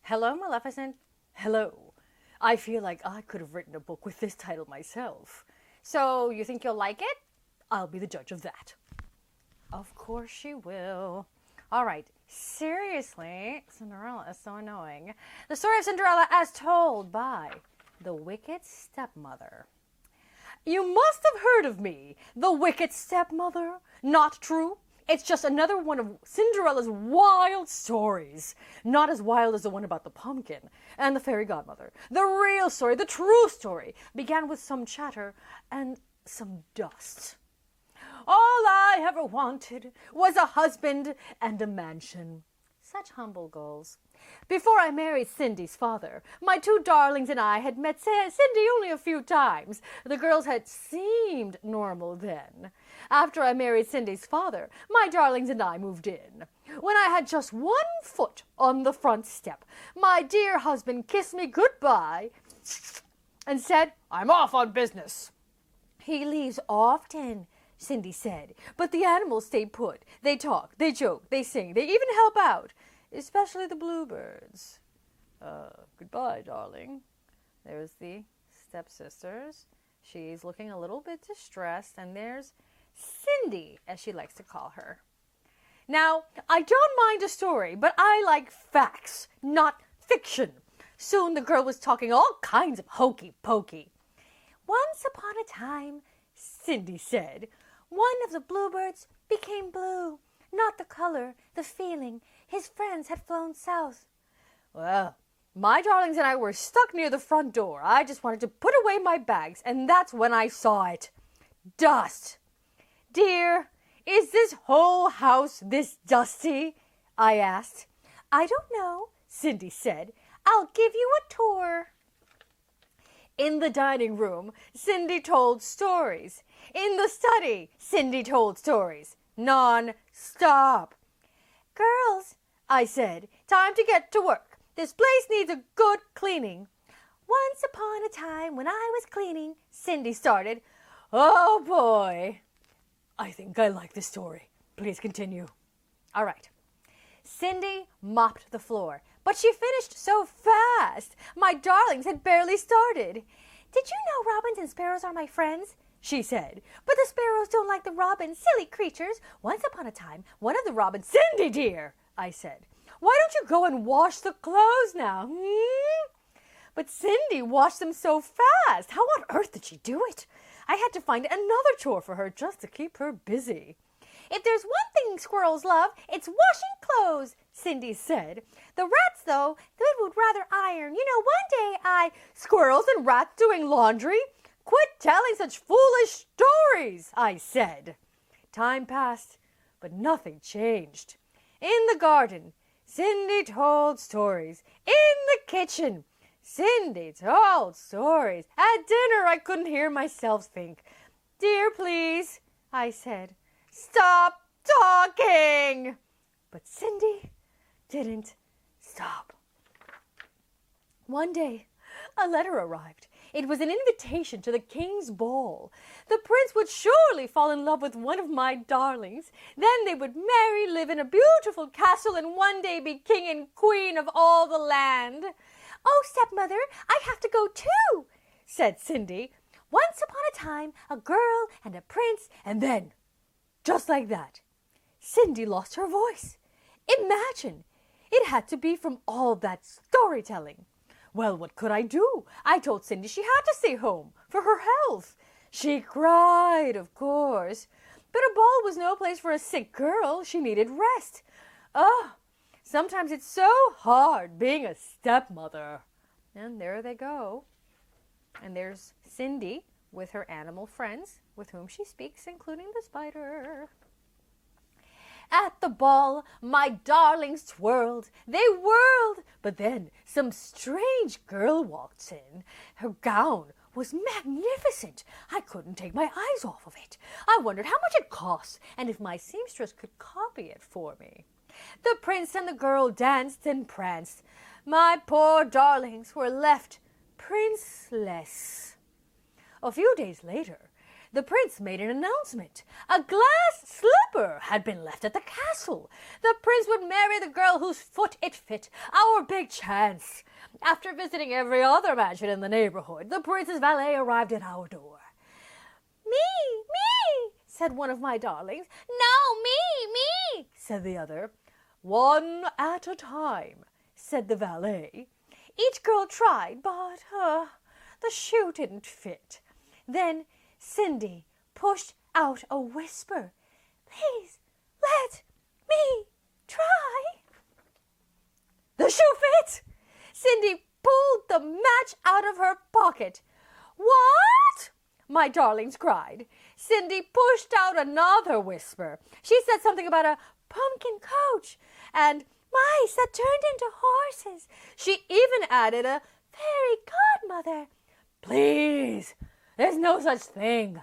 Hello, Maleficent. Hello. I feel like I could have written a book with this title myself. So, you think you'll like it? I'll be the judge of that. Of course she will. All right, seriously, Cinderella is so annoying. The story of Cinderella as told by the Wicked Stepmother. You must have heard of me, the Wicked Stepmother. Not true? It's just another one of Cinderella's wild stories. Not as wild as the one about the pumpkin and the fairy godmother. The real story, the true story, began with some chatter and some dust. All I ever wanted was a husband and a mansion. Such humble goals. Before I married Cindy's father, my two darlings and I had met Cindy only a few times. The girls had seemed normal then. After I married Cindy's father, my darlings and I moved in. When I had just 1 foot on the front step, my dear husband kissed me goodbye and said, "I'm off on business." "He leaves often," Cindy said, "but the animals stay put. They talk, they joke, they sing, they even help out, especially the bluebirds." Goodbye, darling. There's the stepsisters. She's looking a little bit distressed, and there's Cindy, as she likes to call her. Now, I don't mind a story, but I like facts, not fiction. Soon the girl was talking all kinds of hokey-pokey. "Once upon a time," Cindy said, "one of the bluebirds became blue. Not the color, the feeling. His friends had flown south." Well, my darlings and I were stuck near the front door. I just wanted to put away my bags, and that's when I saw it. Dust. "Dear, is this whole house this dusty?" I asked. "I don't know," Cindy said. "I'll give you a tour." In the dining room, Cindy told stories. In the study, Cindy told stories. Non-stop. "Girls," I said, "time to get to work. This place needs a good cleaning." "Once upon a time when I was cleaning," Cindy started. Oh boy. I think I like this story. Please continue. All right. Cindy mopped the floor, but she finished so fast. My darlings had barely started. "Did you know robins and sparrows are my friends?" she said. "But the sparrows don't like the robins, silly creatures. Once upon a time, one of the robins—" "Cindy, dear," I said, "why don't you go and wash the clothes now?" But Cindy washed them so fast. How on earth did she do it? I had to find another chore for her just to keep her busy. "If there's one thing squirrels love, it's washing clothes," Cindy said. "The rats, though, they would rather iron. You know, one day "Squirrels and rats doing laundry? Quit telling such foolish stories," I said. Time passed, but nothing changed. In the garden, Cindy told stories. In the kitchen, Cindy told stories. At dinner, I couldn't hear myself think. "Dear, please," I said, "stop talking." But Cindy didn't stop. One day, a letter arrived. It was an invitation to the king's ball. The prince would surely fall in love with one of my darlings. Then they would marry, live in a beautiful castle, and one day be king and queen of all the land. "Oh, stepmother, I have to go too," said Cindy. "Once upon a time, a girl and a prince," and then, just like that, Cindy lost her voice. Imagine! It had to be from all that storytelling. Well, what could I do? I told Cindy she had to stay home for her health. She cried, of course. But a ball was no place for a sick girl. She needed rest. Sometimes it's so hard being a stepmother. And there they go. And there's Cindy with her animal friends with whom she speaks, including the spider. At the ball, my darlings twirled. They whirled. But then some strange girl walked in. Her gown was magnificent. I couldn't take my eyes off of it. I wondered how much it cost and if my seamstress could copy it for me. The prince and the girl danced and pranced. My poor darlings were left princeless. A few days later, the prince made an announcement. A glass slipper had been left at the castle. The prince would marry the girl whose foot it fit. Our big chance. After visiting every other mansion in the neighborhood, the prince's valet arrived at our door. Me, said one of my darlings. No, me, said the other. One at a time, said the valet. Each girl tried, but the shoe didn't fit. Then Cindy pushed out a whisper. Please, let me try. The shoe fit! Cindy pulled the match out of her pocket. What? My darlings cried. Cindy pushed out another whisper. She said something about a pumpkin coach and mice that turned into horses. She even added a fairy godmother. Please, there's no such thing.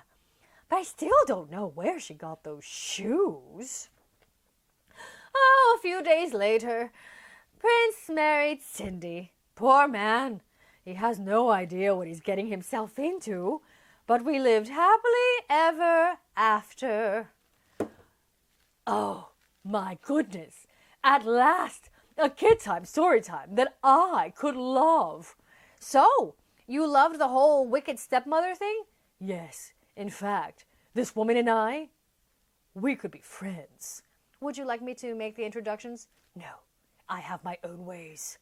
But I still don't know where she got those shoes. Oh, a few days later, Prince married Cindy. Poor man. He has no idea what he's getting himself into. But we lived happily ever after. Oh, my goodness. At last, a KidTime StoryTime that I could love. So, you loved the whole Wicked Stepmother thing? Yes. In fact, this woman and I, we could be friends. Would you like me to make the introductions? No, I have my own ways.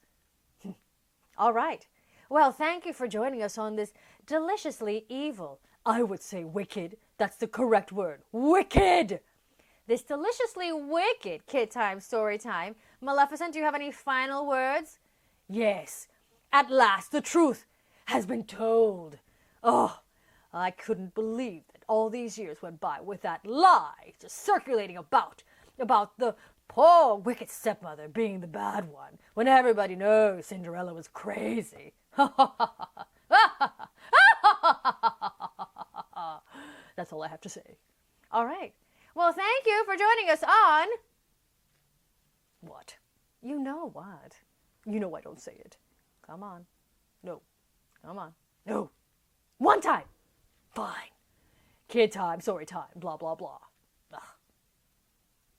All right. Well, thank you for joining us on this deliciously evil, I would say wicked, that's the correct word, wicked! This deliciously wicked KidTime StoryTime. Maleficent, do you have any final words? Yes, at last the truth has been told. Oh, I couldn't believe that all these years went by with that lie just circulating about the poor wicked stepmother being the bad one, when everybody knows Cinderella was crazy. That's all I have to say. All right. Well, thank you for joining us on... What? You know what? You know I don't say it. Come on. No. Come on. No. One time. Fine. KidTime, StoryTime, blah, blah, blah.